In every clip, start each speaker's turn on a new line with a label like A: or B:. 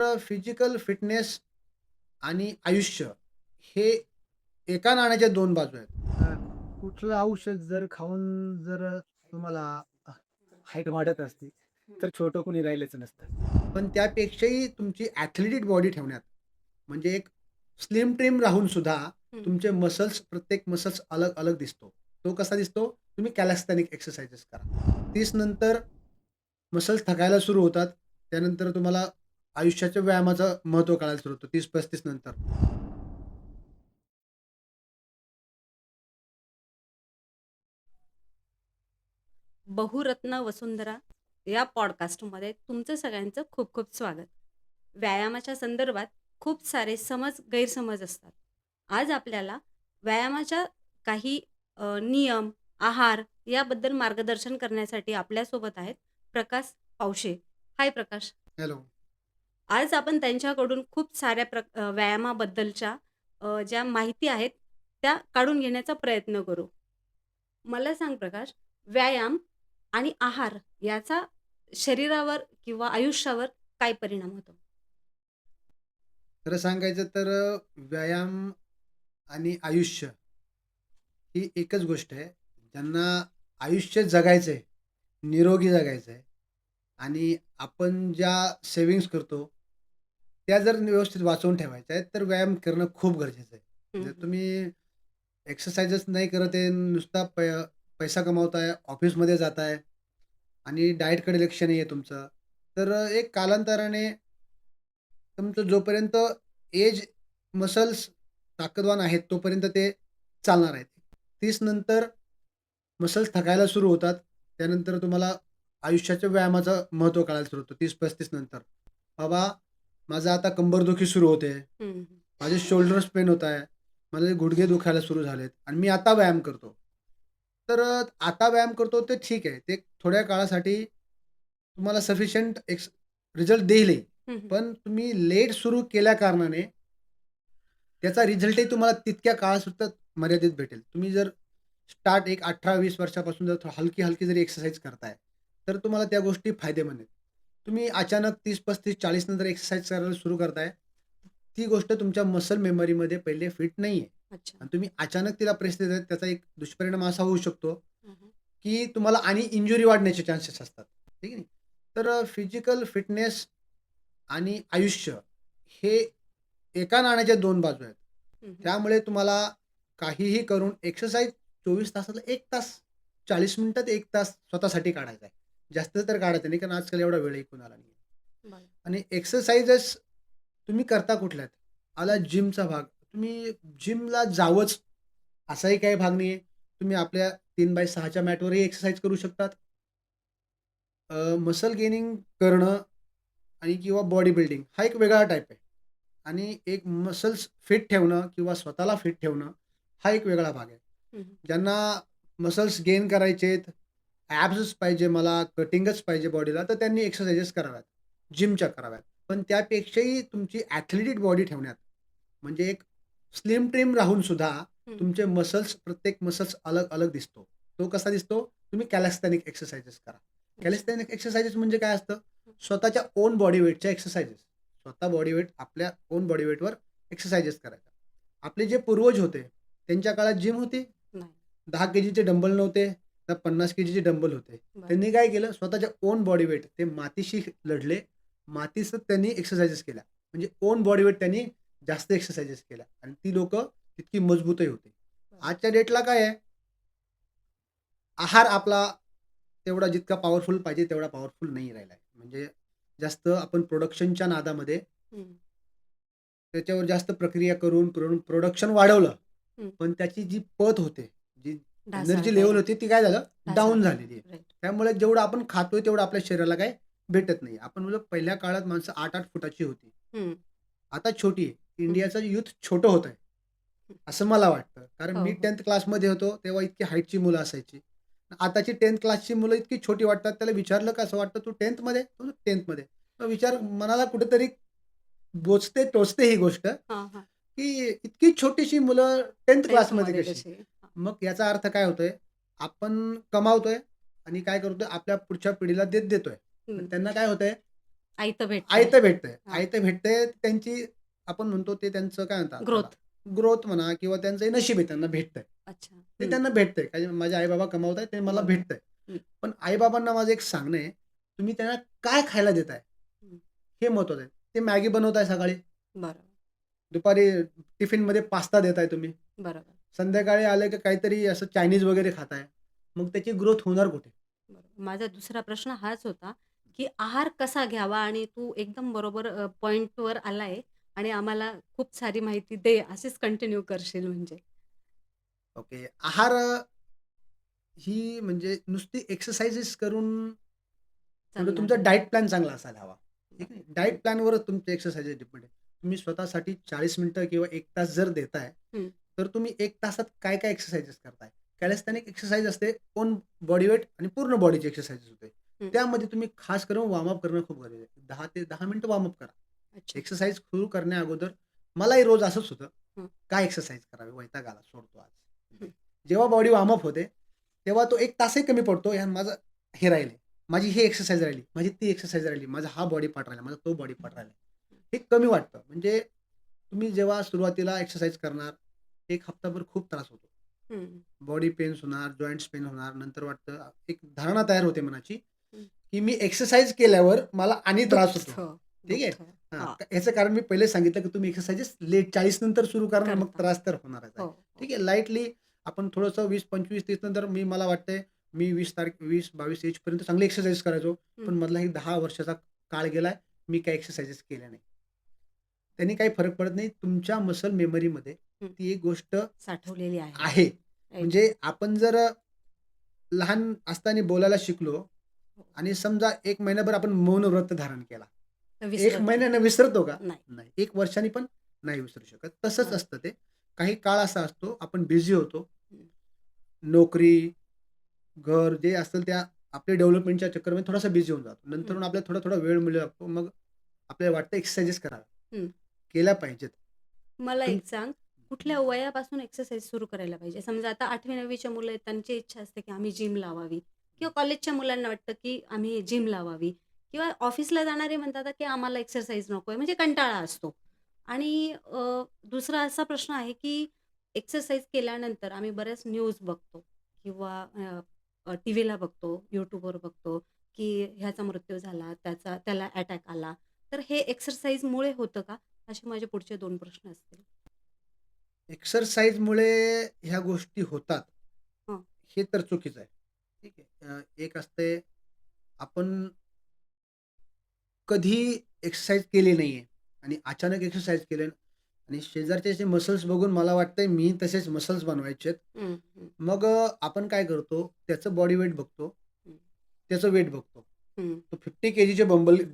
A: Physical fitness आणि आयुष्य हे एका नाण्याच्या दोन बाजू आहेत.
B: अ, कुठलं औषध जर खाऊन जर तुम्हाला हाईट वाढत असती, तर छोटं कोणी राहिलेच नसतं.
A: पण त्यापेक्षाही तुमची ॲथलेटिक बॉडी ठेवण्यात, म्हणजे एक स्लिम ट्रिम राहून सुद्धा
C: हं.
A: तुमचे मसल्स, प्रत्येक मसल्स अलग-अलग दिसतो. तो कसा दिसतो? तुम्ही कॅलिस्थेनिक एक्सरसाइजेस करा. 30 नंतर मसल्स थकायला सुरू होतात. त्यानंतर तुम्हाला आयुष्याच्या व्यायामाचं महत्त्व कळायला सुरू होतं 30-35 नंतर.
C: बहुरत्न वसुंधरा या पॉडकास्टमध्ये तुमचं सगळ्यांचं खूप खूप स्वागत. व्यायामाच्या संदर्भात खूप सारे गैरसमज असतात. आज आपल्याला व्यायामाच्या काही नियम, आहार याबद्दल मार्गदर्शन करण्यासाठी आपल्यासोबत आहेत प्रकाश पावशे. हाय प्रकाश.
A: हॅलो.
C: आज आपण त्यांच्याकडून खूप साऱ्या व्यायामाबद्दलच्या ज्या माहिती आहेत त्या काढून घेण्याचा प्रयत्न करू. मला सांग प्रकाश, व्यायाम आणि आहार याचा शरीरावर किंवा आयुष्यावर काय परिणाम होतो?
A: खरं सांगायचं तर व्यायाम आणि आयुष्य ही एकच गोष्ट आहे. ज्यांना आयुष्य जगायचं आहे, निरोगी जगायचं आहे आणि आपण ज्या सेव्हिंग्ज करतो, त्या जर व्यवस्थित वाचवून ठेवायच्या आहेत, तर व्यायाम करणं खूप गरजेचं आहे.
C: हं,
A: जर
C: हं.
A: तुम्ही एक्सरसाइजच नाही करत आहे, नुसता पैसा कमावताय, ऑफिसमध्ये जाताय आणि डाएटकडे लक्ष नाही आहे तुमचं, तर एक कालांतराने तुमचं जोपर्यंत एज मसल्स ताकदवान आहेत, तोपर्यंत ते चालणार आहेत. 30 नंतर मसल्स थकायला सुरू होतात. त्यानंतर तुम्हाला आयुष्याच्या व्यायामाचं महत्त्व कळायला सुरू होतं 30-35 नंतर. बाबा, माझं आता कंबरदुखी सुरू होते.
C: हं, हं.
A: माझे शोल्डर्स पेन होत आहे. माझे गुडघे दुखायला सुरू झालेत आणि मी आता व्यायाम करतो. तर आता व्यायाम करतो ते ठीक आहे. ते थोड्या काळासाठी तुम्हाला सफिशियंट रिझल्ट देईलही.
C: हं, हं.
A: पण तुम्ही लेट सुरू केल्या कारणाने त्याचा रिझल्टही तुम्हाला तितक्या काळापुरतं मर्यादित भेटेल. तुम्ही जर स्टार्ट एक 18-20 वर्षापासून जर हलकी-हलकी जरी एक्सरसाइज करताय, तर तुम्हाला त्या गोष्टी फायदेमंद आहेत. तुम्ही अचानक 30, 35, 40 नंतर एक्सरसाइज करायला सुरू करताय, ती गोष्ट तुमच्या मसल मेमरीमध्ये पहिले फिट नाहीये
C: अच्छा.
A: आणि तुम्ही अचानक तिला प्रेस देताय, त्याचा एक दुष्परिणाम असा होऊ शकतो,
C: हं, हं.
A: की तुम्हाला आणि इंजुरी वाढण्याचे चान्सेस असतात. ठीक आहे नाही? तर फिजिकल फिटनेस आणि आयुष्य हे एका नाण्याच्या दोन बाजू आहेत.
C: हं, हं.
A: त्यामुळे तुम्हाला काहीही करून एक्सरसाइज 24 तासाला 1 तास, 40 मिनिटात 1 तास स्वतःसाठी काढायचा आहे. जास्त तर काढायचा नाही, कारण आजकाल एवढा वेळही कोणाला नाही.
C: बरं.
A: आणि एक्सरसाइजेस तुम्ही करता कुठल्यात? आला जिमचा भाग. तुम्ही जिमला जावंच असाही काही भाग नाहीये. तुम्ही आपल्या 3x6 च्या मॅटवरही एक्सरसाइज करू शकतात. मसल गेनिंग करणं आणि किंवा बॉडी बिल्डिंग हा एक वेगळा टाइप आहे. आणि एक मसल्स फिट ठेवणं किंवा स्वतःला फिट ठेवणं हा एक वेगळा भाग आहे.
C: हं, हं.
A: ज्यांना मसल्स गेन करायचेत, ॲब्सच पाहिजे मला, कटिंगच पाहिजे बॉडीला, तर त्यांनी एक्सरसाइजेस कराव्यात, जिमच्या कराव्यात. पण त्यापेक्षाही तुमची ॲथलेटिक बॉडी ठेवण्यात, म्हणजे एक स्लिम ट्रिम राहून सुद्धा
C: हं.
A: तुमचे मसल्स, प्रत्येक मसल्स अलग-अलग दिसतो. तो कसा दिसतो? तुम्ही कॅलिस्थेनिक एक्सरसाइजेस करा.
C: अच्छा.
A: कॅलिस्थेनिक एक्सरसाइजेस म्हणजे काय असतं? स्वतःच्या ओन बॉडी वेटच्या एक्सरसाइजेस. स्वतः बॉडी वेट आपल्या ओन बॉडी वेटवर एक्सरसाइजेस करायच्या. आपले जे पूर्वज होते, त्यांच्या काळात जिम होती.
C: नाही.
A: 10 केजीचे डंबल नव्हते, तर 50 केजीचे डंबल होते.
C: बरं.
A: त्यांनी काय केलं, स्वतःच्या ओन बॉडी वेट ते मातीशी लढले. मातीचं त्यांनी एक्सरसाइजेस केल्या. म्हणजे ओन बॉडी वेट त्यांनी जास्त एक्सरसाइजेस केल्या आणि ती लोकं तितकी मजबूतही होती.
C: बरं.
A: आजच्या डेटला काय आहे, आहार आपला तेवढा जितका पॉवरफुल पाहिजे तेवढा पॉवरफुल नाही राहिला आहे. म्हणजे जास्त आपण प्रोडक्शनच्या नादामध्ये
C: हं,
A: त्याच्यावर जास्त प्रक्रिया करून प्रोडक्शन वाढवलं.
C: हं.
A: पण त्याची जी पत होते, जी एनर्जी लेव्हल
C: ढासळतायत.
A: होती ती काय झालं डाऊन
C: ढासळतायत.
A: झालेली आहे.
C: राइट.
A: त्यामुळे जेवढं आपण खातोय तेवढं आपल्या शरीराला काय भेटत नाही. आपण बोललो पहिल्या काळात माणसं 8-8 फुटाची होती.
C: हं,
A: आता छोटी आहे.
C: हं,
A: इंडियाचं यूथ छोटं होत आहे,
C: हं.
A: असं मला वाटतं. कारण
C: हो,
A: मी
C: हो.
A: 10th क्लासमध्ये होतो तेव्हा इतकी हाईटची मुलं असायची. आताची 10th क्लासची मुलं इतकी छोटी वाटतात. त्याला विचारलं का असं वाटतं, "तू 10th मध्ये?" तो म्हणतो, "10th मध्ये." मग विचार मनाला कुठेतरी टोचते ही गोष्ट,
C: हां, हां.
A: की इतकी छोटीशी मुलं 10th
C: 10th
A: क्लासमध्ये
C: मध्ये
A: कशी?
C: कसे? हां.
A: मग याचा अर्थ काय होतोय? आपण कमावतोय आणि काय करतोय? आपल्या पुढच्या पिढीला देतोय. पण
C: हं.
A: त्यांना काय होतंय?
C: आयतं भेटतंय.
A: आयतं भेटतंय.
C: हां.
A: आयतं भेटतंय त्यांची आपण म्हणतो ते त्यांचं काय म्हणतात त्याला
C: ग्रोथ.
A: ग्रोथ म्हणा किंवा त्यांचं नशीब आहे त्यांना भेटतंय.
C: अच्छा.
A: ते
C: हं.
A: त्यांना भेटतंय. काही माझे आई-बाबा कमावतायत ते मला
C: बरोबर.
A: भेटतंय.
C: हं,
A: पण आई-बाबांना माझं एक सांगणं आहे, तुम्ही त्यांना काय खायला देताय?
C: हं.
A: हे महत्वाचं आहे. ते मॅगी बनवताय सकाळी,
C: बरोबर,
A: दुपारी टिफिनमध्ये पास्ता देताय तुम्ही.
C: बरोबर,
A: संध्याकाळी आलं की काहीतरी असं चायनीज वगैरे खाताय. मग त्याची ग्रोथ होणार कुठे?
C: बरोबर. माझा दुसरा प्रश्न हाच होता, की आहार कसा घ्यावा? आणि तू एकदम बरोबर पॉइंटवर आलाय आणि आम्हाला खूप सारी माहिती दे. अशीच कंटिन्यू करशील म्हणजे.
A: ओके. आहार ही म्हणजे नुसती एक्सरसाइजेस करून थोडं
C: जमणार
A: तुमचा
C: नाही.
A: डाएट प्लॅन चांगला असायला हवा. ठीक आहे.
C: बरोबर. हं,
A: डाएट प्लॅनवरच तुमचे एक्सरसाइजेस डिपेंड आहे. तुम्ही स्वतःसाठी 40 मिनिटं किंवा 1 तास जर देताय,
C: हं,
A: तर तुम्ही 1 तासात काय-काय एक्सरसाइजेस करताय? कॅलिस्थेनिक एक्सरसाइज असते, ओन बॉडी वेट आणि पूर्ण बॉडीची एक्सरसाइजेस होते.
C: हं.
A: त्यामध्ये तुम्ही खास करून वॉर्म करणं खूप गरजेचं आहे. 10 ते 10 मिनिटं वॉर्म करा.
C: अच्छा.
A: एक्सरसाइज सुरू करण्या मलाही रोज असंच होतं.
C: हं,
A: काय एक्सरसाइज करावी? वैताग आला, सोडतो आज.
C: हं.
A: जेव्हा बॉडी वॉर्म होते, तेव्हा तो 1 तासही कमी पडतो. यार माझं हे राहिले. माझी ही एक्सरसाइज राहिली, माझी ती एक्सरसाइज राहिली, माझा हा बॉडी पार्ट राहिला, माझा तो बॉडी पार्ट राहिला. हे कमी वाटतं. म्हणजे तुम्ही जेव्हा सुरुवातीला एक्सरसाइज करणार, 1 हफ्ताभर खूप त्रास होतो.
C: हं,
A: बॉडी पेन्स होणार, जॉइंट्स पेन होणार. नंतर वाटतं एक धारणा तयार होते मनाची,
C: हं.
A: की मी एक्सरसाइज केल्यावर मला आणि त्रास होतो.
C: दुखतं,
A: ठीक आहे.
C: दुखतं.
A: हां,
C: हां,
A: याचं कारण मी पहिले सांगितलं, की तुम्ही एक्सरसाइजेस लेट 40 नंतर सुरू करणार, मग
C: करता.
A: त्रास तर होणारच आहे.
C: हो,
A: ठीक
C: हो.
A: आहे. लाईटली आपण थोडंसं 20, 25, 30 नंतर मला वाटतंय मी 20-22 एजपर्यंत चांगली एक्सरसाइज करायचो.
C: हं,
A: पण मधला एक 10 वर्षाचा काळ गेलाय. मी काही एक्सरसाइजेस केल्या नाही. त्यांनी काही फरक पडत नाही. तुमच्या मसल मेमरीमध्ये
C: हं.
A: ती एक गोष्ट
C: साठवलेली आहे.
A: आहे.
C: राइट.
A: म्हणजे आपण जर लहान असताना बोलायला शिकलो
C: हो.
A: आणि समजा 1 महिनाभर आपण मौन व्रत धारण केला. 1
C: विसरत नाही.
A: महिन्याने विसरतो का?
C: नाही.
A: नाही. 1 वर्षांनी पण नाही विसरू शकत. तसंच
C: बरोबर.
A: असतं ते. काही काळ असा असतो, आपण बिझी होतो.
C: हं,
A: नोकरी, घर जे असेल त्या आपल्या डेव्हलपमेंटच्या चक्करमध्ये थोडासा बिझी होऊन जातो.
C: हं,
A: नंतरून आपल्याला थोडा-थोडा वेळ मिळू लागतो. मग आपल्याला वाटतं एक्सरसाइजेस कराव्या.
C: हं.
A: केल्या पाहिजेत.
C: मला
A: तुम
C: एक सांग, कुठल्या वयापासून एक्सरसाइज सुरू करायला पाहिजे? समजा आता 8वी-9वीच्या मुलं आहेत, त्यांची इच्छा असते की आम्ही जिम लावावी किंवा कॉलेजच्या मुलांना वाटतं की आम्ही जिम लावावी किंवा ऑफिसला जाणारे म्हणतात की आम्हाला एक्सरसाइज नको आहे, म्हणजे कंटाळा असतो. आणि दुसरा असा प्रश्न आहे की एक्सरसाइज केल्यानंतर आम्ही बऱ्याच न्यूज बघतो किंवा टीव्हीला बघतो, YouTubeवर बघतो की ह्याचा मृत्यू झाला, त्याला अटॅक आला. तर हे एक्सरसाइजमुळे होतं का? असे माझे पुढचे 2 प्रश्न असतील.
A: एक्सरसाइजमुळे ह्या गोष्टी होतात,
C: हं,
A: हे तर चुकीचं आहे. ठीक आहे. एक असते आपण कधी एक्सरसाइज केली नाहीये आणि अचानक एक्सरसाइज केले आणि शेजारचे असे मसल्स बघून मला वाटतंय मी तसेच मसल्स बनवायचेत.
C: हं, हं,
A: मग आपण काय करतो, त्याचं बॉडी वेट बघतो,
C: हं,
A: त्याचं वेट बघतो.
C: हं.
A: तो 50 केजीचे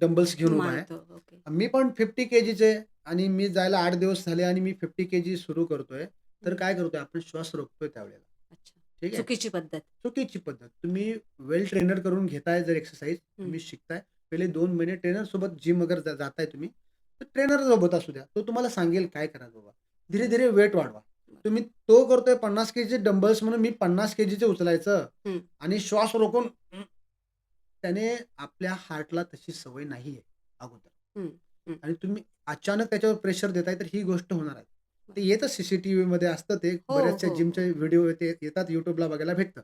A: डंबल्स घेऊन उभा आहे.
C: मारतो. ओके.
A: मी पण 50 केजीचे आणि मी जायला 8 दिवस झाले आणि मी 50 केजी सुरू करतोय. तर
C: हं.
A: काय करतोय आपण श्वास रोखतोय त्यावेळेला.
C: अच्छा.
A: ठीक आहे.
C: चुकीची पद्धत.
A: चुकीची पद्धत. तुम्ही वेल ट्रेनर करून घेताय जर एक्सरसाइज,
C: हं.
A: तुम्ही शिकताय. पहिले 2 महिने ट्रेनरसोबत जिम अगर जाताय तुम्ही, तर ट्रेनरसोबत असू द्या. तो तुम्हाला सांगेल काय करा बाबा. धीरे-धीरे वेट वाढवा.
C: बरं.
A: तुम्ही तो करतोय 50 केजीचे डंबल्स म्हणून मी 50 केजीचे उचलायचं
C: हं,
A: आणि श्वास रोखून त्याने आपल्या हार्टला तशी सवय नाहीये अगोदर.
C: हं, हं.
A: आणि तुम्ही अचानक त्याच्यावर प्रेशर देताय तर ही गोष्ट होणार आहे. ते
C: बरं.
A: येतं सीसीटीव्हीमध्ये असतं ते
C: हो,
A: बऱ्याचशा
C: हो,
A: जिमचे
C: हो.
A: व्हिडिओ ते येतात YouTubeला बघायला भेटतं.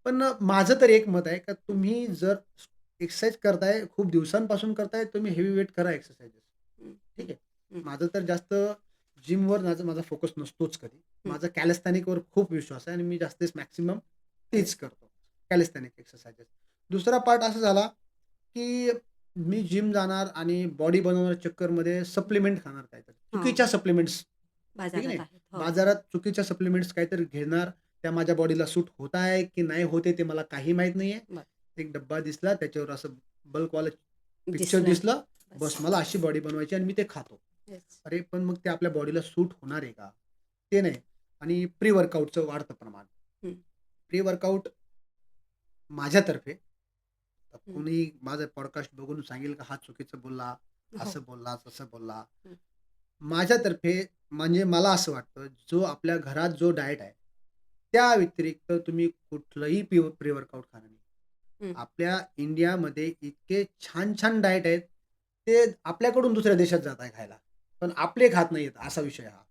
A: पण माझं तर एक मत आहे का
C: हं,
A: तुम्ही जर एक्सरसाइज करताय, खूप दिवसांपासून करताय, तुम्ही हेवी वेट करा एक्सरसाइजेस.
C: हं,
A: ठीक
C: हं,
A: आहे.
C: हं,
A: माझं तर जास्त जिमवर माझा फोकस नसतोच कधी.
C: हं.
A: माझा कॅलिस्थेनिकवर खूप विश्वास आहे आणि मी जास्तीत मॅक्सिमम
C: अरे
A: तेच करतो. कॅलिस्थेनिक एक्सरसाइजेस. दुसरा पार्ट असा झाला, की मी जिम जाणार आणि बॉडी बनवण्याच्या चक्करमध्ये सप्लिमेंट खाणार काहीतरी.
C: हां,
A: चुकीच्या सप्लिमेंट्स. ठीक आहे
C: बाजारात
A: नाही.
C: आहेत. हो.
A: बाजारात चुकीच्या सप्लिमेंट्स काहीतरी घेणार. त्या माझ्या बॉडीला सूट होत आहे की नाही होत आहे ते मला काही माहीत नाहीये.
C: बरं.
A: एक डब्बा दिसला त्याच्यावर असं बल्कवालं पिक्चर
C: दिसलं.
A: दिसलं.
C: बस.
A: बस मला अशी बॉडी बनवायची आणि मी ते खातो.
C: येस.
A: अरे पण मग ते आपल्या बॉडीला सूट होणार आहे का? ते नाही. आणि प्री वर्कआउटचं वाढतं प्रमाण.
C: हं,
A: प्री वर्कआउट माझ्यातर्फे
C: हं.
A: कोणी माझा पॉडकास्ट बघून सांगेल का हा चुकीचं बोलला,
C: हो.
A: असं बोलला, तसं बोलला.
C: हं,
A: माझ्यातर्फे म्हणजे मला असं वाटतं, जो आपल्या घरात जो डाएट आहे, त्या व्यतिरिक्त तुम्ही कुठलंही प्री वर्कआउट खाणं नाही.
C: हं.
A: आपल्या इंडियामध्ये इतके छान-छान डाएट आहेत, ते आपल्याकडून दुसऱ्या देशात जात आहे खायला. पण आपले खात नाहीयेत असा विषय हा.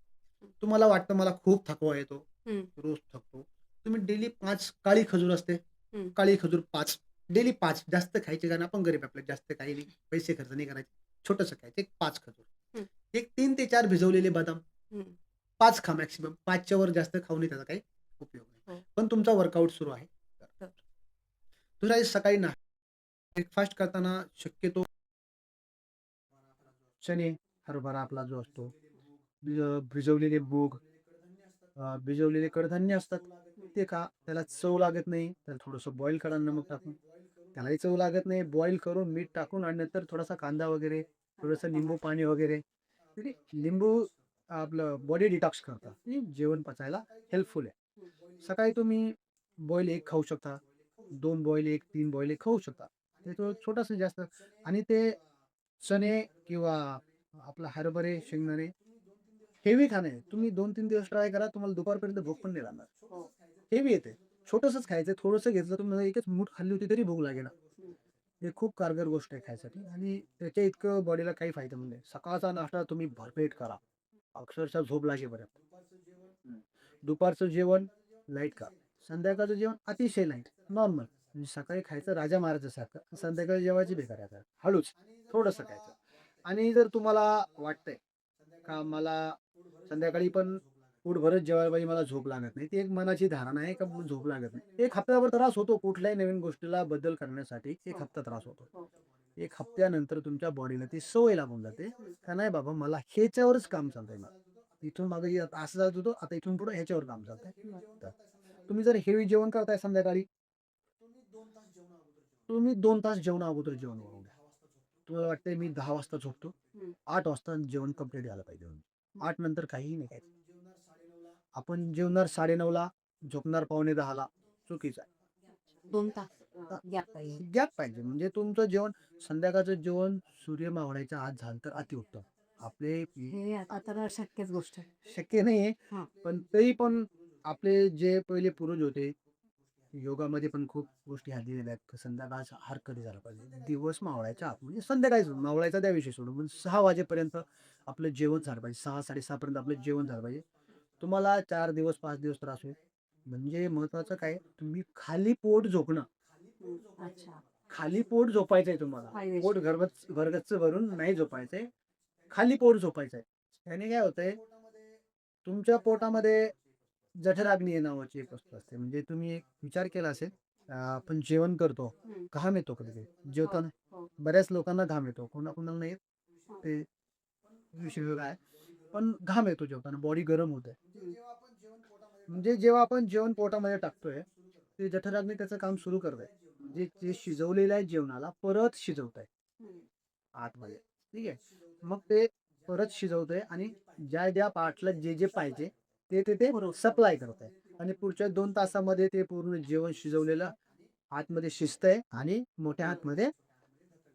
A: तुम्हाला वाटतं मला खूप थकवा येतो,
C: हं,
A: रोज थकतो. तुम्ही डेली 5 काळी खजूर असते,
C: हं.
A: काळी खजूर 5 डेली 5 जास्त खायची कारण आपण गरीब आहे आपल्याला जास्त काही नाही, पैसे खर्च नाही करायचे. छोटंसं खायचं एक 5 खजूर.
C: हं.
A: एक 3 ते 4 भिजवलेले बदाम.
C: हं.
A: 5 खा मॅक्सिमम 5च्या वर जास्त खाऊ नये त्याचा काही उपयोग नाही.
C: हो.
A: पण तुमचा वर्कआउट सुरू आहे.
C: बरं.
A: दुसऱ्या सकाळी ब्रेकफास्ट करताना शक्यतो
B: चणे, हरभरा आपला जो असतो, भिजवलेले मूग, भिजवलेले कडधान्य असतात. ते खा. त्याला चव लागत नाही. त्याला थोडंसं बॉईल करा नमक टाकून. त्यालाही चव लागत नाही. बॉईल करून मीठ टाकून आणि नंतर थोडासा कांदा वगैरे, थोडंसं लिंबू पाणी वगैरे. तरी लिंबू आपलं बॉडी डिटॉक्स करतं. आणि जेवण पचायला हेल्पफुल आहे. सकाळी तुम्ही बॉईल एग खाऊ शकता. 2 बॉईल एग, 3 बॉईल एग खाऊ शकता. ते तो छोटंसं जास्त आणि ते चणे किंवा आपला हरभरे, शेंगदाणे हेवी खाणं आहे. तुम्ही 2-3 दिवस ट्राय करा. तुम्हाला दुपारपर्यंत भूक पण नाही लागणार.
C: हो.
B: हेवी येते. छोटंसंच खायचं. थोडंसं घेतलं तुम्हाला एकच मूठ खाल्ली होती तरी भूक लागेना.
C: हं.
B: हे खूप कारगर गोष्ट आहे खायसाठी आणि त्याच्या इतकं बॉडीला काही फायदा नाही. सकाळचा नाश्ता तुम्ही भरपेट करा. अक्षरशः झोप लागेपर्यंत. हं. दुपारचं जेवण लाईट खा. संध्याकाळचं जेवण अतिशय लाईट, नॉर्मल. म्हणजे सकाळी खायचं राजा महाराजासारखं, संध्याकाळी जेवायची बेकार आहे. हळूच, थोडंसं खायचं. आणि जर तुम्हाला वाटतंय का मला संध्याकाळी पण पोट भरत जेवायला पाहिजे, मला झोप लागत नाही. ती एक मनाची धारणा आहे का झोप लागत नाही. 1 हफ्ताभर त्रास होतो कुठल्याही नवीन गोष्टीला बदल करण्यासाठी 1 हफ्ता त्रास होतो.
C: हो.
B: 1 हफ्त्यानंतर तुमच्या बॉडीला ती सवय लागून जाते. का नाही बाबा मला ह्याच्यावरच काम चालतंय मला. इथून मागे जे असं जात होतो, आता इथून पुढे ह्याच्यावर काम चालतंय. तर तुम्ही जर हेवी जेवण करताय संध्याकाळी, तुम्ही 2 तास जेवणा अगोदर जेवण करून घ्या. तुम्हाला वाटतंय मी 10 वाजता झोपतो,
C: हं.
B: 8 वाजता जेवण कंप्लीट झालं पाहिजे. 8 नंतर काहीही नाही खायचं. आपण जेवणार 9:30ला, झोपणार 9:45ला, चुकीचं आहे.
C: 2 तास गॅप पाहिजे.
B: गॅप पाहिजे. म्हणजे तुमचं जेवण संध्याकाळचं जेवण सूर्य मावळायच्या आत झालं तर अतिउत्तम. आपले
C: हे आता तर शक्यच गोष्ट आहे.
B: शक्य नाहीये,
C: हां.
B: पण तरी पण आपले जे पहिले पूर्वज होते, योगामध्ये पण खूप गोष्टी दिलेल्या आहेत. की संध्याकाळचा आहार कधी झाला पाहिजे. दिवस मावळायच्या आत म्हणजे संध्याकाळी मावळायचा त्या विषय सोडून पण 6 वाजेपर्यंत आपलं जेवण झालं पाहिजे. 6-6:30 पर्यंत आपलं जेवण झालं पाहिजे. तुम्हाला 4 दिवस, 5 दिवस त्रास होईल. म्हणजे महत्वाचं काय, तुम्ही खाली पोट झोपणं.
C: हं. अच्छा.
B: खाली पोट झोपायचंय तुम्हाला.
C: फायदेशीर.
B: पोट गच्च भरून नाही झोपायचंय. खाली पोट झोपायचंय. त्याने काय होतंय, तुमच्या पोटामध्ये जठराग्नी नावाची एक वस्तू असते. म्हणजे तुम्ही एक विचार केला असेल, आपण जेवण करतो,
C: हं.
B: घाम येतो कधी-कधी
C: हो,
B: जेवताना.
C: हो.
B: बऱ्याच लोकांना घाम येतो. कोणाकोणाला नाही येत,
C: हां.
B: ते विषय वेगळा आहे. पण घाम येतो जेवताना, बॉडी गरम होते.
C: हं.
B: म्हणजे जेव्हा आपण जेवण पोटामध्ये टाकतोय, ते जठराग्नी त्याचं काम सुरू करतंय. म्हणजे जे शिजवलेलं आहे जेवणाला परत शिजवतंय
C: हं.
B: आतमध्ये. ठीक आहे. मग ते परत शिजवतंय आणि ज्या पार्टला जे पाहिजे ते सप्लाय करतंय आणि पुढच्या 2 तासामध्ये ते पूर्ण जेवण शिजवलेलं आतमध्ये शिजतंय आणि मोठ्या आतमध्ये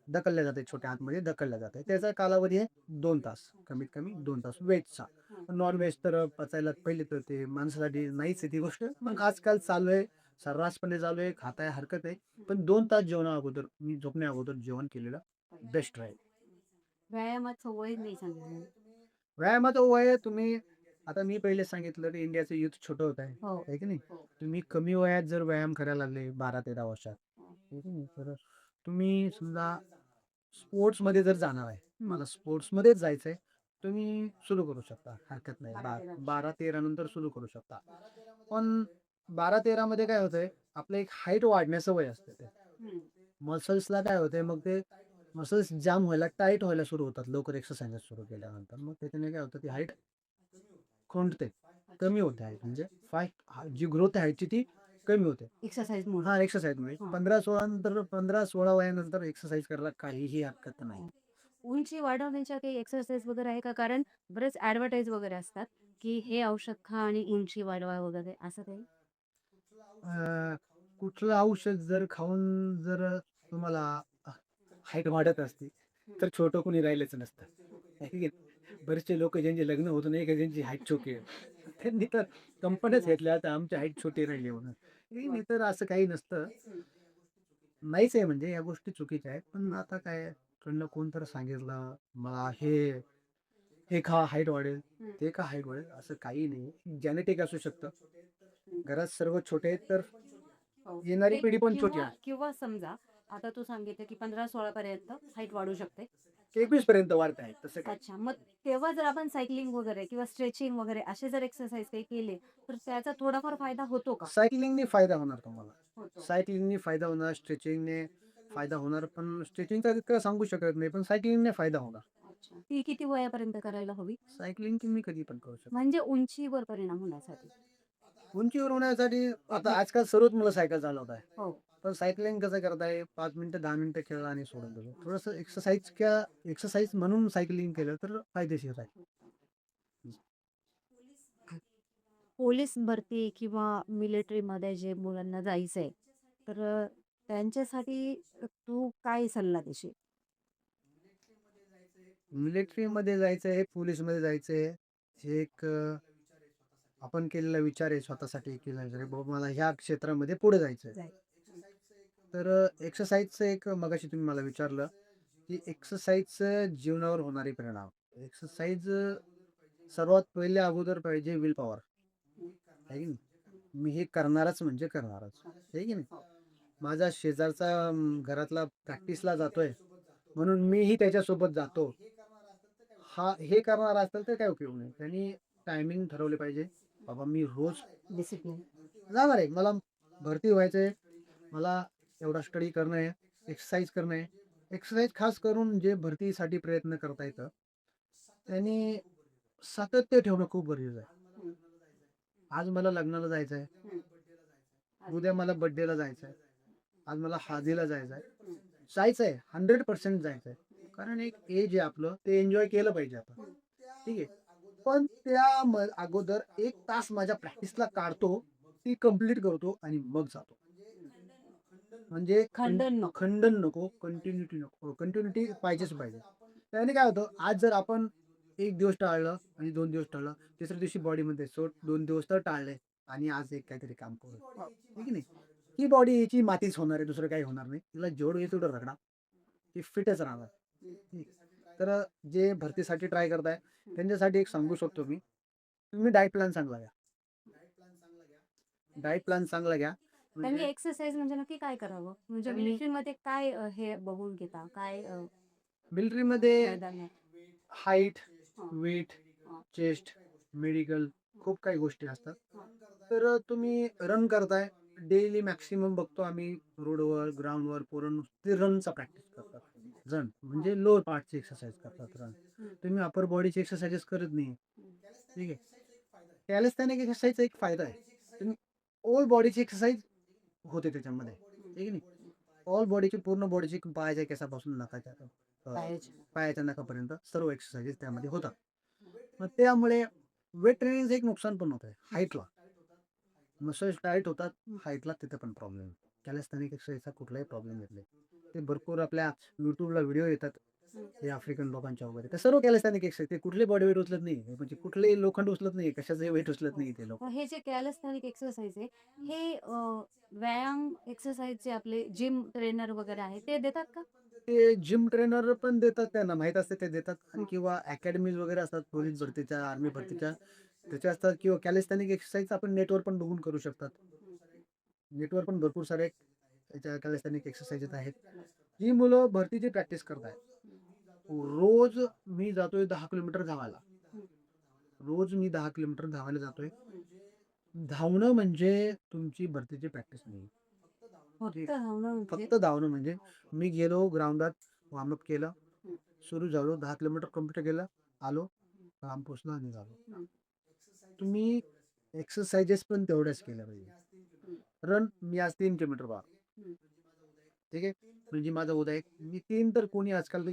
B: ढकलल्या जाते, छोट्या आतमध्ये ढकलल्या जाते. त्याचा कालावधी आहे 2 तास. कमीत कमी 2 तास व्हेजचा.
C: हं.
B: नॉन-व्हेज तर पचायला पहिले तर ते माणसासाठी नाहीच आहे ती गोष्ट. मग आजकाल चालू आहे, सर्रासपणे चालू आहे, खाताय हरकत आहे. पण 2 तास जेवणा अगोदर, मी झोपण्या अगोदर जेवण केलेलं बेस्ट राहील.
C: व्यायामाचं वय नाही सांगितलं.
B: व्यायामाचं वय तुम्ही आता मी पहिले सांगितलं की इंडियाचं युथ छोटं होत आहे.
C: हो.
B: आहे की नाही?
C: हो.
B: तुम्ही कमी वयात जर व्यायाम करायला लागले 12-13 वर्षात,
C: हो.
B: आहे की नाही? तर तुम्ही समजा स्पोर्ट्समध्ये जर जाणार आहे, मला स्पोर्ट्समध्येच जायचंय, तुम्ही सुरू करू शकता. हरकत नाही.
C: 12-13 वर्ष.
B: 12-13 नंतर सुरू करू शकता. पण 12-13 मध्ये काय होतंय, आपलं एक हाईट वाढण्याचं वय असतं ते.
C: हं.
B: मसल्सला काय होतंय, मग ते मसल्स जाम व्हायला, टाईट व्हायला सुरू होतात लवकर एक्सरसाइज सुरू केल्यानंतर. मग त्याच्याने काय होतं, ती हाईट खुंटते, कमी होते हाईट. म्हणजे जी ग्रोथ आहे हाईटची ती कमी होते.
C: एक्सरसाइजमुळे.
B: हां, एक्सरसाइजमुळे.
C: हां.
B: 15-16 नंतर 15-16 वयानंतर एक्सरसाइज करायला काहीही हरकत नाही.
C: उंची वाढवण्याच्या काही एक्सरसाइज वगैरे आहे का? कारण बरेच ॲडव्हर्टाइज वगैरे असतात, की हे औषध खा आणि उंची वाढवा वगैरे असं काही?
B: अ, कुठलं औषध जर खाऊन जर तुम्हाला हाईट वाढत असते, तर छोटं कोणी राहिलंच नसतं. आहे की नाही? बरेचसे लोकं ज्यांचे लग्न होत नाही का ज्यांची हाईट छोटी आहे. त्यांनी तर कंपन्याच घेतल्या, तर आमची हाईट छोटी राहिली म्हणून. नाही तर असं काही नसतं. नाहीच आहे म्हणजे या गोष्टी चुकीच्या आहेत. पण आता काय कडनं कोण तर सांगितलं मला हे खा हाईट वाढेल,
C: हं.
B: ते खा हाईट वाढेल असं काही नाही. जेनेटिक असू शकतं. घरात सर्व छोटे आहेत तर
C: हो.
B: येणारी
C: ते
B: पिढी पण छोटी
C: किंवा
B: आहे.
C: किंवा समजा आता तू सांगितलं की 15-16 पर्यंत हाईट वाढू शकते.
B: 21 पर्यंत वाढत आहे तसं काही.
C: अच्छा. मग तेव्हा जर आपण सायकलिंग वगैरे किंवा स्ट्रेचिंग वगैरे असे जर एक्सरसाइज काही केले, तर त्याचा थोडाफार फायदा होतो का?
B: सायकलिंगने फायदा होणार तुम्हाला.
C: होतो.
B: सायकलिंगने फायदा होणार, स्ट्रेचिंगने फायदा होणार. पण स्ट्रेचिंगचा इतकं सांगू शकत नाही. पण सायकलिंगने फायदा होणार.
C: अच्छा. ती किती वयापर्यंत करायला हवी?
B: सायकलिंग तुम्ही कधी पण करू शकता.
C: म्हणजे उंचीवर परिणाम होण्यासाठी.
B: उंचीवर होण्यासाठी आता आजकाल सर्वच मुलं सायकल चालवत आहे.
C: हो.
B: पण सायकलिंग कसं करताय 5 मिनिटं 10 मिनिटं खेळला आणि सोडून दिलं. थोडंसं एक्सरसाइज म्हणून सायकलिंग केलं तर फायदेशीर आहे.
D: पोलीस भरती किंवा मिलिटरीमध्ये जे मुलांना जायचंय, तर त्यांच्यासाठी तू काय सल्ला देशील?
B: मिलिटरीमध्ये जायचं आहे, पोलीसमध्ये जायचं आहे. हे एक आपण केलेला विचार आहे स्वतःसाठी केला विचार आहे, बाबा मला ह्या क्षेत्रामध्ये पुढे जायचं आहे.
D: जाय
B: तर एक्सरसाइजचं एक मगाशी तुम्ही मला विचारलं, की एक्सरसाइजचं जीवनावर होणारे परिणाम. एक्सरसाइज सर्वात पहिले अगोदर पाहिजे विल पॉवर. आहे की नाही? मी हे करणारच म्हणजे करणारच. आहे की नाही? माझा शेजारचा घरातला प्रॅक्टिसला जातोय, म्हणून मीही त्याच्यासोबत जातो. हे करणार असेल तर काही उपयोग नाही. त्यांनी टायमिंग ठरवले पाहिजे. बाबा मी रोज
D: डिसिप्लिन.
B: जाणार आहे. मला भरती व्हायचं आहे. मला एवढा स्टडी करणं आहे, एक्सरसाइज करणं आहे. एक्सरसाइज खास करून जे भरतीसाठी प्रयत्न करता येतं, त्यांनी सातत्य ठेवणं खूप गरजेचं आहे. आज मला लग्नाला जायचं आहे. उद्या मला बर्थडेला जायचं आहे. आज मला हळदीला जायचं आहे. जायचं आहे. 100% जायचं आहे. कारण एक एज आहे आपलं, ते एन्जॉय केलं पाहिजे आपण. ठीक आहे. पण अगोदर 1 तास माझ्या प्रॅक्टिसला काढतो, ती कंप्लीट करतो आणि मग जातो. म्हणजे
D: खंडन नको.
B: खंडन नको, कंटिन्यूटी पाहिजेच पाहिजे. त्याने काय होतं, आज जर आपण 1 दिवस टाळलं आणि 2 दिवस टाळलं, तिसऱ्या दिवशी बॉडीमध्ये 2 दिवस तर टाळले आणि आज एक काहीतरी काम करू. आहे की नाही? ही बॉडी याची मातीच होणार आहे, दुसरं काही होणार नाही. तिला जेवढं येईल तेवढं रगडा. ती फिटच राहणार. ठीक. तर जे भरतीसाठी ट्राय करताय, त्यांच्यासाठी एक सांगू शकतो मी, तुम्ही डाएट प्लॅन चांगला घ्या. डाएट प्लॅन चांगला घ्या.
C: त्यांनी
B: म्हणजे
C: एक्सरसाइज म्हणजे नक्की काय करावं? म्हणजे
B: त्यांनी
C: मिलिटरीमध्ये काय हे बघून घेता? काय
B: मिलिटरीमध्ये
C: मैदान आहे?
B: हाईट,
C: हां.
B: वेट,
C: हां.
B: चेस्ट, मेडिकल खूप काही गोष्टी असतात.
C: हां.
B: तर तुम्ही रन करताय. डेली मॅक्सिमम बघतो आम्ही रोडवर, ग्राउंडवर पोरं नुसते रनचा प्रॅक्टिस करतात. रन म्हणजे लोअर पार्टची एक्सरसाइज करतात रन.
C: हं.
B: तुम्ही अपर बॉडीची एक्सरसाइजेस करत नाही.
C: हं.
B: ठीक आहे. कॅलिस्थेनिक एक्सरसाइजचा एक फायदा आहे. तुम्ही ऑल बॉडीची एक्सरसाइज होते त्याच्यामध्ये. आहे की नाही? ऑल बॉडीची पूर्ण बॉडीची पायाच्या केसापासून नखाच्या
D: पायाच्या.
B: पायाच्या नखापर्यंत सर्व एक्सरसाइजेस त्यामध्ये होतात. मग त्यामुळे वेट ट्रेनिंगचं एक नुकसान पण होत आहे हाईटला. मसल्स टाईट होतात, हाईटला तिथे पण प्रॉब्लेम आहे. कॅलिस्थेनिक एक्सरसाइजचा कुठलाही प्रॉब्लेम येत नाही. ते भरपूर आपल्या YouTubeला व्हिडिओ येतात. हे आफ्रिकन लोकांच्या वगैरे. ते सर्व कॅलिस्थेनिक एक्सरसाइज. ते कुठले बॉडी वेट उचलत नाही. म्हणजे कुठलेही लोखंड उचलत नाही. कशाचंही वेट उचलत नाही ते लोक.
C: मग हे जे कॅलिस्थेनिक एक्सरसाइज आहे, हे व्यायाम एक्सरसाइज जे आपले जिम ट्रेनर वगैरे आहे, ते देतात का?
B: ते जिम ट्रेनर पण देतात, त्यांना माहीत असते ते देतात आणि किंवा अकॅडमीज वगैरे असतात पोलीस भरतीच्या, आर्मी भरतीच्या त्याच्या असतात किंवा कॅलिस्थेनिक एक्सरसाइज आपण नेटवर पण बघून करू शकतात. नेटवर पण भरपूर सारे त्याच्या कॅलिस्थेनिक एक्सरसाइजेस आहेत. जी मुलं भरतीची प्रॅक्टिस करतायत. रोज मी जातोय 10 किलोमीटर धावायला. रोज मी 10 किलोमीटर धावायला जातोय. धावणं म्हणजे तुमची भरतीची प्रॅक्टिस नाही.
C: फक्त धावणं म्हणजे
B: फक्त धावणं म्हणजे मी गेलो ग्राउंडात वॉर्मअप केलं, सुरू झालो 10 किलोमीटर कंप्लीट केलं, आलो, काम पोचलं आणि झालो. तुम्ही एक्सरसाइजेस पण तेवढ्याच केल्या पाहिजे. रन मी आज 3 किलोमीटर धावलो. ठीक आहे. म्हणजे माझा उद्या एक मी 3 तर कोणी आजकाल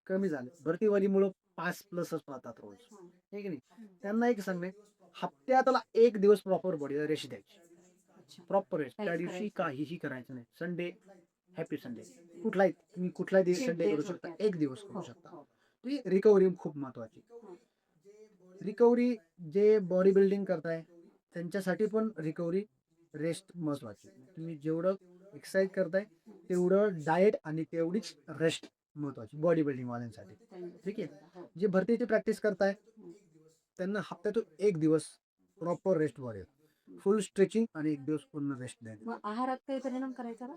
B: कमी झाले. भरतीवालीमुळं 5 प्लसच पाहतात रोज. आहे की नाही? त्यांना एक सांगणे, हप्त्यातला 1 दिवस प्रॉपर बॉडीला रेस्ट द्यायची. Proper rest. त्या
C: काहीच
B: दिवशी
C: करायचं
B: काहीही करायचं नाही. Sunday, happy Sunday. तुम्ही कुठलाही दिवस संडे करू शकता. 1 दिवस करू शकता. ती रिकव्हरी खूप महत्वाची. रिकव्हरी जे बॉडी बिल्डिंग करताय त्यांच्यासाठी पण रिकव्हरी रेस्ट महत्वाची. तुम्ही जेवढं एक्सरसाइज करताय तेवढं डाएट आणि तेवढीच रेस्ट महत्वाची बॉडी बिल्डिंग वाल्यांसाठी. ठीक आहे.
D: हो.
B: जे भरतीची प्रॅक्टिस करताय त्यांना हप्त्यातून 1 दिवस प्रॉपर रेस्ट वाढेल. फुल स्ट्रेचिंग आणि 1 दिवस पूर्ण रेस्ट द्यायचा.
D: मग आहारात काही परिणाम करायचा का?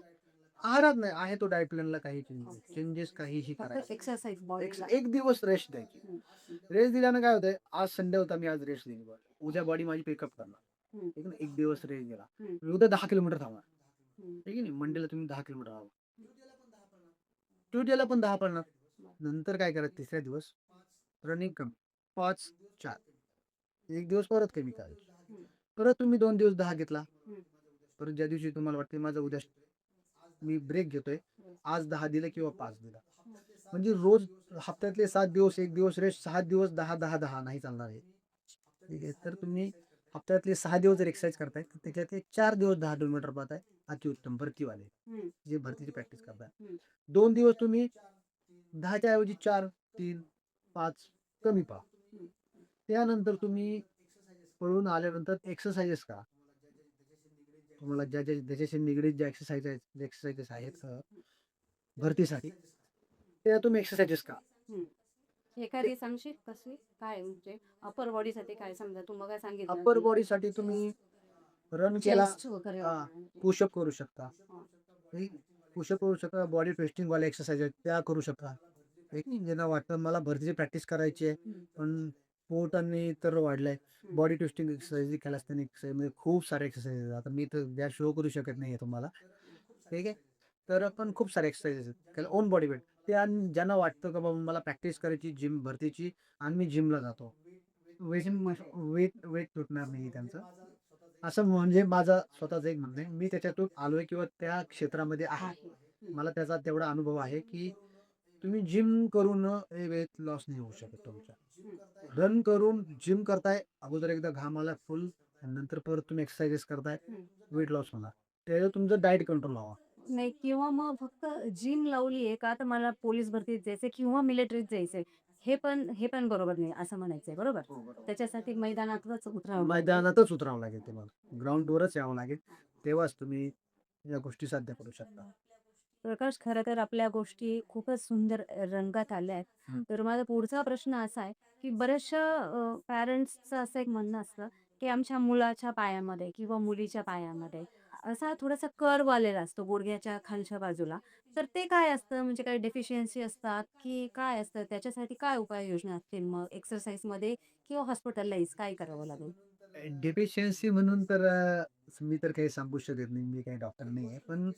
B: आहारात नाही आहे तो डाएट प्लॅनला काही
D: ओके.
B: चेंजेस काहीही
D: फक्त
B: करायचे.
D: एक्सरसाइज बॉडीला.
B: एक दिवस रेस्ट द्यायची. रेस्ट दिल्यानं काय होतंय, आज संडे होता मी आज रेस्ट दिली बरं. उद्या बॉडी माझी पिकअप करणार. ठीक आहे ना. 1 दिवस रेस्ट दिला. मी उद्या 10 किलोमीटर धावणार. ठीक आहे ना. मंडेला तुम्ही 10 किलोमीटर धावा. ट्यूसडेला पण 10 पळणार. नंतर काय करायचं तिसऱ्या दिवस रनिंग कमी 5, 4. 1 दिवस परत कमी करायची. परत तुम्ही 2 दिवस 10 घेतला. परत ज्या दिवशी तुम्हाला वाटते माझा उद्या मी ब्रेक घेतोय. आज 10 दिलं किंवा 5 दिला. म्हणजे रोज हप्त्यातले 7 दिवस 1 दिवस रेस्ट 6 दिवस 10, 10, 10 नाही चालणार आहे. ठीक आहे. तर तुम्ही हप्त्यातले 6 दिवस जर एक्सरसाइज करताय तर त्याच्यातले 4 दिवस 10 किलोमीटर पळताय. अतिउत्तम भरतीवाले जे भरतीची प्रॅक्टिस करताय. 2 दिवस तुम्ही 10च्या ऐवजी 4, 3, 5 कमी पळा. त्यानंतर तुम्ही पळून आल्यानंतर एक्सरसाइजेस करा. तुम्हाला ज्याच्याशी निगडीत ज्या एक्सरसाइजेस आहेत भरतीसाठी त्या तुम्ही एक्सरसाइजेस करा.
C: एखादी सांगशील कसली काय म्हणजे अपर बॉडीसाठी काय समजा तू मग सांगितलं
B: अप्पर
C: की
B: बॉडीसाठी तुम्ही रन केला,
D: चेस्ट वगैरे
B: पुशअप करू शकता. पुशअप करू शकता. बॉडी ट्विस्टिंग वाले एक्सरसाइज आहेत त्या करू शकता. एक ज्यांना वाटतं मला भरतीची प्रॅक्टिस करायची आहे पण पोट आणि तर वाढलंय. बॉडी ट्विस्टिंग एक्सरसाइज, कॅलिस्थेनिक एक्सरसाइज म्हणजे खूप सारे एक्सरसाइज आता मी तर त्या शो करू शकत नाहीये तुम्हाला. ठीक आहे. तर आपण खूप सारे एक्सरसाइज आहेत ओन बॉडी वेट त्या ज्यांना वाटतं का बाबा मला प्रॅक्टिस करायची जिम भरतीची आणि मी जिमला जातो. वेट वेट तुटणार नाही त्यांचं. असं म्हणजे माझं स्वतःचं एक म्हणणं आहे. मी त्याच्यातून आलोय किंवा त्या क्षेत्रामध्ये आहे. मला त्याचा तेवढा अनुभव आहे की तुम्ही जिम करून वेट लॉस नाही होऊ शकत तुमचा. रन करून जिम करताय, अगोदर एकदा घाम आला फुल नंतर परत तुम्ही एक्सरसाइजेस करताय, वेट लॉस होणार. त्याच्यात तुमचं डाएट कंट्रोल व्हावा.
D: नाही किंवा मग फक्त जिम लावली आहे का तर मला पोलीस भरतीत जायचंय किंवा मिलिटरीत जायचंय. हे पण बरोबर नाही असं म्हणायचंय बरोबर. त्याच्यासाठी मैदानातच उतरावं लागतं.
B: मैदानातच उतरावं लागेल तुम्हाला. ग्राउंडवरच यावं लागेल. तेव्हाच तुम्ही या गोष्टी साध्य करू शकता.
D: प्रकाश, खरं तर आपल्या गोष्टी खूपच सुंदर रंगात आल्या आहेत.
B: हं.
D: तर माझा पुढचा प्रश्न असा आहे की बऱ्याचशा पॅरेंट्सचं असं एक म्हणणं असतं की आमच्या मुलाच्या पायामध्ये किंवा मुलीच्या पायामध्ये असा थोडासा कर्व आलेला असतो गुडघ्याच्या खालच्या बाजूला. तर ते काय असतं म्हणजे काही डेफिशियन्सी असतात की काय असतं त्याच्यासाठी काय उपाययोजना असतील मग एक्सरसाइजमध्ये किंवा हॉस्पिटलाइज काय करावं लागेल?
B: डेफिशियन्सी म्हणून तर मी तर काही सांगू शकत नाही. मी काही डॉक्टर नाही आहे. पण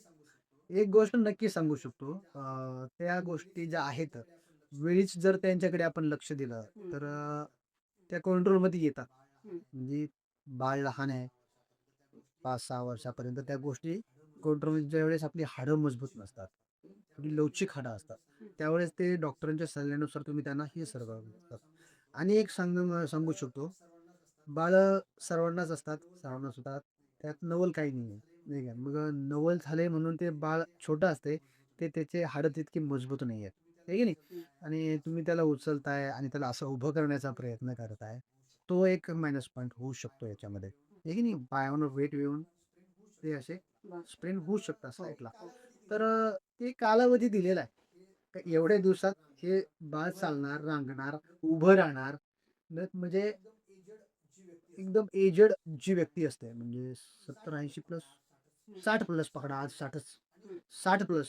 B: एक गोष्ट नक्की सांगू शकतो. त्या गोष्टी ज्या आहेत, वेळीच जर त्यांच्याकडे आपण लक्ष दिलं, तर त्या कंट्रोलमध्ये येतात. म्हणजे बाळ लहान आहे, 5-6 वर्षापर्यंत त्या गोष्टी कंट्रोलमध्ये ज्यावेळेस आपली हाडं मजबूत नसतात, थोडी लवचिक हाडं असतात, त्यावेळेस ते डॉक्टरांच्या सल्ल्यानुसार तुम्ही त्यांना हे सर्व करतात. आणि एक सांगू शकतो, बाळं सर्वांनाच असतात, सर्वांनाच होतात. त्यात नवल काही नाही आहे. नाही का. मग नवल झाले म्हणून ते बाळ छोटं असते, ते त्याचे हाडं तितकी मजबूत नाही आहेत. आहे की नाही? आणि तुम्ही त्याला उचलताय आणि त्याला असं उभं करण्याचा प्रयत्न करताय. तो एक मायनस पॉइंट होऊ शकतो याच्यामध्ये. आहे की नाही? पायावर वेट येऊन ते असे स्प्रेन होऊ शकतात साईडला. तर ते कालावधी दिलेला आहे. तर एवढ्या दिवसात हे बाळ चालणार, रांगणार, उभं राहणार. म्हणजे एकदम एजेड जी व्यक्ती असते म्हणजे 70-80 प्लस 60 प्लस पकडा आज 60 प्लस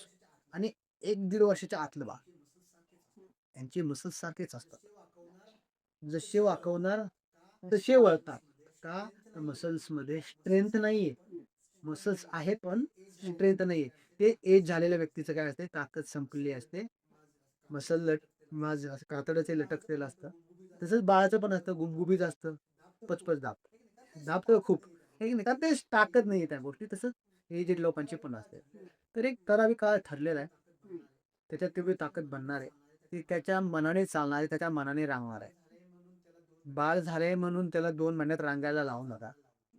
B: आणि 1-1.5 वर्षाच्या आतलं बाळ यांचे मसल्स सारखेच असतात. जसे वाकवणार तसे वळतात. का तर मसल्समध्ये स्ट्रेंथ नाहीये. मसल्स आहे पण स्ट्रेंथ नाहीये. ते एज झालेल्या व्यक्तीचं काय असते ताकद संपलेली असते. मसल माझं असं कातडं लटकलेलं असतं. तसंच बाळाचं पण असतं गुबगुबीत असतं. पचपच दाबतं खूप. हे की नाही कारण ते ताकद नाहीये त्या गोष्टी. तसंच एजेड लोकांची पण असते. तर एक ठराविक काळ ठरलेला आहे. त्याच्यात तेवढी ताकद बनणार आहे. ती त्याच्या मनाने चालणार आहे, त्याच्या मनाने रांगणार आहे. बाळ झालंय म्हणून त्याला 2 महिन्यात रांगायला लावू नका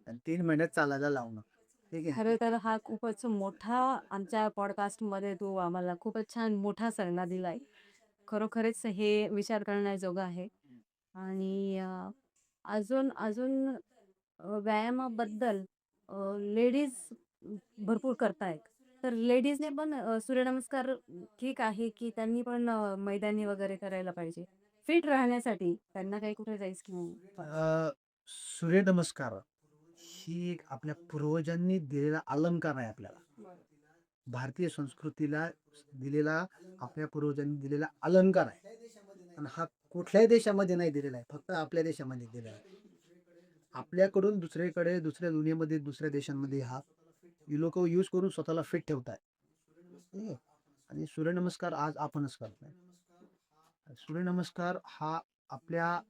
B: आणि 3 महिन्यात चालायला लावू नका. ठीक आहे.
D: खरं तर हा खूपच मोठा आमच्या पॉडकास्टमध्ये तू आम्हाला खूपच छान मोठा सल्ला दिलाय. खरोखरच हे विचार करण्याजोगं आहे. आणि अजून अजून व्यायामाबद्दल लेडीज भरपूर करतायत. तर लेडीजने पण सूर्यनमस्कार ठीक आहे, की त्यांनी पण मैदानी वगैरे करायला पाहिजे? फिट राहण्यासाठी त्यांना काही कुठे जायचं नाही.
B: सूर्यनमस्कार ही एक आपल्या पूर्वजांनी दिलेला अलंकार आहे आपल्याला. भारतीय संस्कृतीला दिलेला, आपल्या पूर्वजांनी दिलेला अलंकार आहे. आणि हा कुठल्याही देशामध्ये नाही दिलेला आहे, फक्त आपल्या देशामध्ये दिलेला आहे. आपल्याकडून दुसरीकडे, दुसऱ्या दुनियेमध्ये, दुसऱ्या देशांमध्ये हा लोक यूज करून स्वतःला फिट ठेवत आहेत. ठीक आहे. आणि सूर्यनमस्कार आज आपणच करतोय. सूर्यनमस्कार हा आपल्या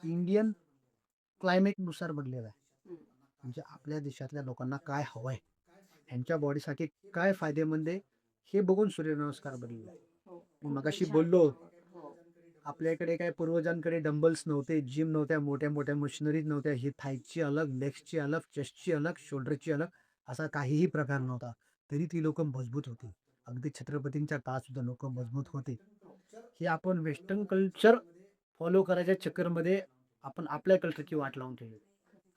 B: इंडियन क्लायमेटनुसार बनलेला आहे. म्हणजे आपल्या देशातल्या लोकांना काय हवंय, ह्यांच्या बॉडीसाठी काय फायदेमंद आहे, हे बघून सूर्यनमस्कार बनलेला आहे. मी मगाशी बोललो, आपल्याकडे काय पूर्वजांकडे डंबल्स नव्हते, जिम नव्हत्या, मोठ्या मोठ्या मशिनरीज नव्हत्या. ही थाईची अलग, लेग्सची अलग, चेस्टची अलग, शोल्डरची अलग, असा काहीही प्रकार नव्हता. तरी ती लोक मजबूत होती. अगदी छत्रपतींच्या काळात सुद्धा लोक मजबूत होते. हे आपण वेस्टर्न कल्चर फॉलो करायच्या चक्करमध्ये आपण आपल्या कल्चरची वाट लावून ठेवली,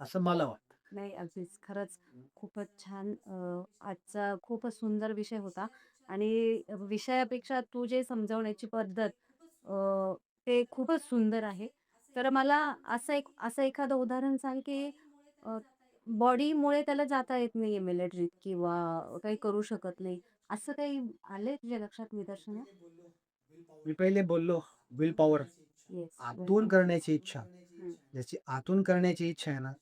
B: असं मला वाटतं.
D: नाही, अगदीच. खरंच खूपच छान. आजचा खूपच सुंदर विषय होता आणि विषयापेक्षा तू जे समजावण्याची पद्धत ते खूपच सुंदर आहे. तर मला असं एखादं उदाहरण सांग, की बॉडीमुळे त्याला जाता येत नाहीये मिलिटरीत किंवा काही करू शकत नाही. असं काही आलंय तुझ्या लक्षात निदर्शनास?
B: मी पहिले बोललो, विल पॉवर,
D: येस.
B: आतून करण्याची इच्छा. ज्याची आतून करण्याची इच्छा आहे ना,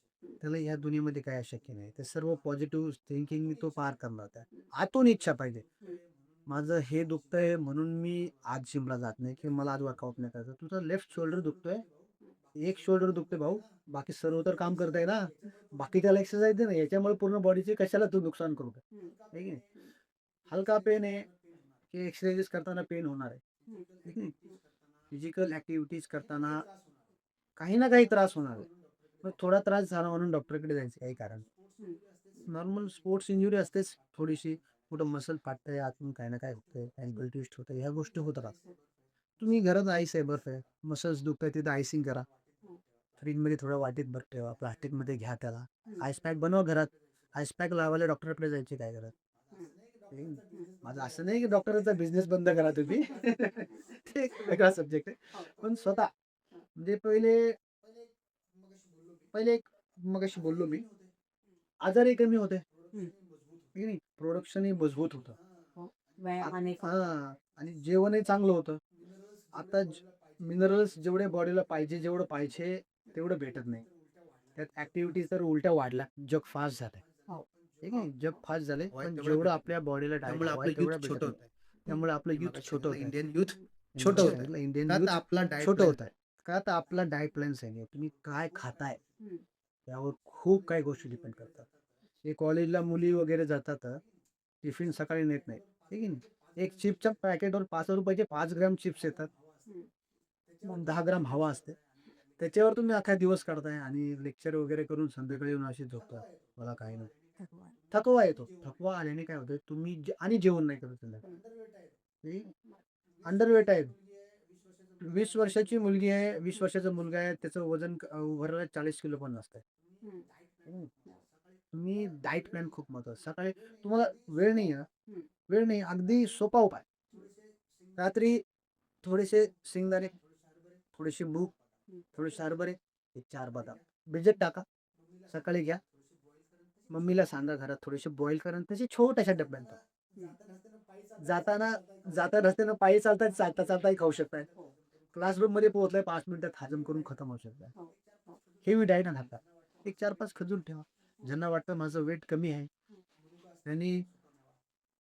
B: त्याला या दुनियेमध्ये काय अशक्य नाही. ते सर्व पॉझिटिव्ह थिंकिंग तो पार करणार. त्या आतून इच्छा पाहिजे. माझं हे दुखतंय म्हणून मी आज जिमला जात नाही, की मला आज वर्कआउट नाही करायचं. तुझा लेफ्ट शोल्डर दुखतोय, एक शोल्डर दुखतोय भाऊ, बाकी सर्व तर काम करताय ना. बाकी त्याला एक्सरसाइज दे ना. याच्यामुळे पूर्ण बॉडीचे कशाला तू नुकसान करू आहे की नाही? हलका पेन आहे, की एक्सरसाइजेस करताना पेन होणार आहे. ठीक आहे. फिजिकल ॲक्टिव्हिटीज करताना काही ना काही त्रास होणार आहे. मग थोडा त्रास झाला म्हणून डॉक्टरकडे जायचं काही कारण. नॉर्मल स्पोर्ट्स इंजुरी असतेच थोडीशी. कुठं मसल फाटतंय, आतून काही ना काय होतंय, अँकल ट्विस्ट होतंय, ह्या गोष्टी होत राहतात. तुम्ही घरात आईस आहे, बर्फ आहे, मसल्स दुखताय तिथं आयसिंग करा. फ्रीजमध्ये थोडं वाटीत बर्फ ठेवा, प्लास्टिकमध्ये घ्या त्याला. आईस पॅक बनवा घरात. आईस पॅक लावायला डॉक्टरकडे जायची काय गरज? माझं असं नाही की डॉक्टरचा बिझनेस बंद करा तुम्ही. ते एक वेगळा सब्जेक्ट आहे. पण स्वतः म्हणजे पहिले पहिले एक मगाशी बोललो मी, आजारही कमी होते. की नाही? प्रोडक्शनही मजबूत होतं.
D: व्यायामाने
B: हां. आणि जेवणही चांगलं होतं. आता मिनरल्स जेवढे बॉडीला पाहिजे, जेवढं पाहिजे तेवढं भेटत नाही. त्यात ॲक्टिव्हिटीज तर उलट्या वाढल्या. जग फास्ट झालंय. ठीक आहे. जग फास्ट झालंय. पण जेवढं आपल्या बॉडीला डाएट
A: त्यामुळे
B: हवं
A: आपलं
B: आहे
A: युथ
B: तेवढं भेटत
A: छोटं
B: नाही.
A: होत आहे.
B: त्यामुळे आपलं
A: मी
B: युथ
A: मगाशी
B: छोटं
A: सांगितलं
B: होत आहे.
A: इंडियन युथ
B: मी
A: छोटं
B: मगाशी
A: होत आहे.
B: सांगितलं इंडियन
A: का तर
B: युथ
A: आपला डाएट
B: छोटं
A: प्लॅन
B: होत आहे. का तर आपला डाएट प्लॅन आहे. तुम्ही काय खाताय यावर खूप काही गोष्टी डिपेंड करतात. हे कॉलेजला मुली वगैरे जातात, टिफिन सकाळी नेत नाहीत. ठीक आहे ना? एक चिप्सच्या पॅकेटवर ₹5 5 ग्रॅम चिप्स येतात. 10 ग्राम हवा असते. त्याच्यावर तुम्ही अख्खा दिवस काढताय आणि लेक्चर वगैरे करून संध्याकाळी येऊन अशी झोपता. मला काही नाही. थकवा येतो. थकवा आल्याने काय होतं, तुम्ही आणि जेवण नाही करत संध्याकाळी. अंडरवेट आहे. 20 वर्षाची मुलगी आहे, 20 वर्षाचा मुलगा आहे, त्याचं वजन ओव्हरऑल 40 किलो पण नसतंय. तुम्ही डाएट प्लॅन खूप महत्त्वाचं. सकाळी तुम्हाला वेळ नाही आहे, वेळ नाही, अगदी सोपा उपाय. रात्री थोडेसे शेंगदाणे, थोडीशी मूग, थोडेसे हरभरे, हे 4 बदाम भिजत टाका. सकाळी घ्या. मम्मीला सांगा घरात थोडेसे बॉईल करा आणि त्याचे छोट्याशा डब्यात जाताना जाता रस्त्यानं पायी चालता चालता चालताही खाऊ शकताय. क्लासरूममध्ये पोहोचलाय 5 मिनिटात हजम करून खतम होऊ शकताय. हेवी डाएट नका. एक 4-5 खजूर ठेवा. ज्यांना वाटतं माझं वेट कमी आहे, त्यांनी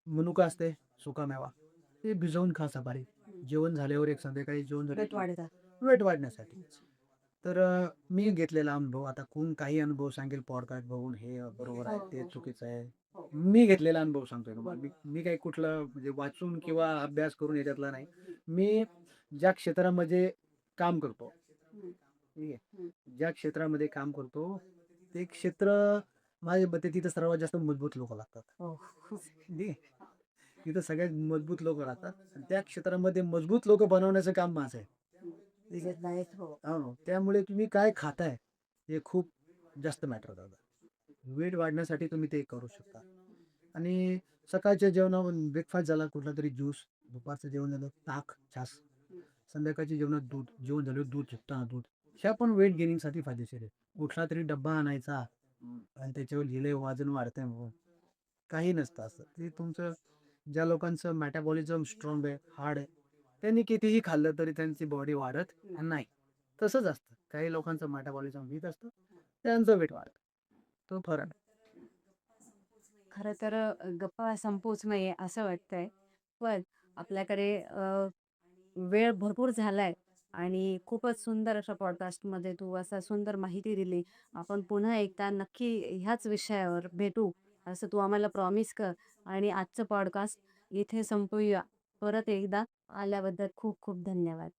B: मनुका असते, सुका मेवा, ते भिजवून खा सकाळी. जेवण झाल्यावर एक संध्याकाळी जेवण
D: वेट
B: झालं
D: वाढतात.
B: वेट वाढण्यासाठी. तर मी घेतलेला अनुभव, आता कोण काही अनुभव सांगेल पॉडकास्ट बघून हे बरोबर आहे, ते चुकीचं आहे. मी घेतलेला अनुभव सांगतोय तुम्हाला. मी काही कुठलं म्हणजे वाचून किंवा अभ्यास करून याच्यातला नाही. मी ज्या क्षेत्रामध्ये काम करतो, ठीक आहे, ज्या क्षेत्रामध्ये काम करतो, ते क्षेत्र माझ्या मते तिथं सर्वात जास्त मजबूत लोक लागतात. ठीक आहे. तिथं सगळ्यात मजबूत लोक राहतात आणि त्या क्षेत्रामध्ये मजबूत लोक बनवण्याचं काम माझं आहे. ठीक आहे. हो. त्यामुळे तुम्ही काय खाताय हे खूप जास्त मॅटर करतं. वेट वाढण्यासाठी तुम्ही ते करू शकता. आणि सकाळच्या जेवणावर ब्रेकफास्ट झाला, कुठला तरी ज्यूस, दुपारचं जेवण झालं ताक, छास, संध्याकाळच्या जेवणात दूध, जेवण झालं दूध, झोपताना दूध. ह्या पण वेट गेनिंगसाठी फायदेशीर आहे. कुठला तरी डब्बा आणायचा आणि त्याच्यावर लिहिलंय वजन वाढतंय म्हणून. काही नसतं असं. ते तुमचं ज्या लोकांचं मेटाबॉलिझम स्ट्राँग आहे, हार्ड आहे, त्यांनी कितीही खाल्लं तरी त्यांची बॉडी वाढत नाही. तसंच असतं. काही लोकांचं मेटाबॉलिझम वीक असतं, त्यांचं वेट वाढतं. तो फरक आहे.
D: खरं तर गप्पा संपूच नये असं वाटतंय. पण आपल्याकडे वेळ भरपूर झालाय आणि खूपच सुंदर अशा पॉडकास्टमध्ये तू असा सुंदर माहिती दिली. आपण पुन्हा एकदा नक्की ह्याच विषयावर भेटू असं तू आम्हाला प्रॉमिस कर आणि आजचं पॉडकास्ट इथे संपवूया. परत एकदा आल्याबद्दल खूप खूप धन्यवाद.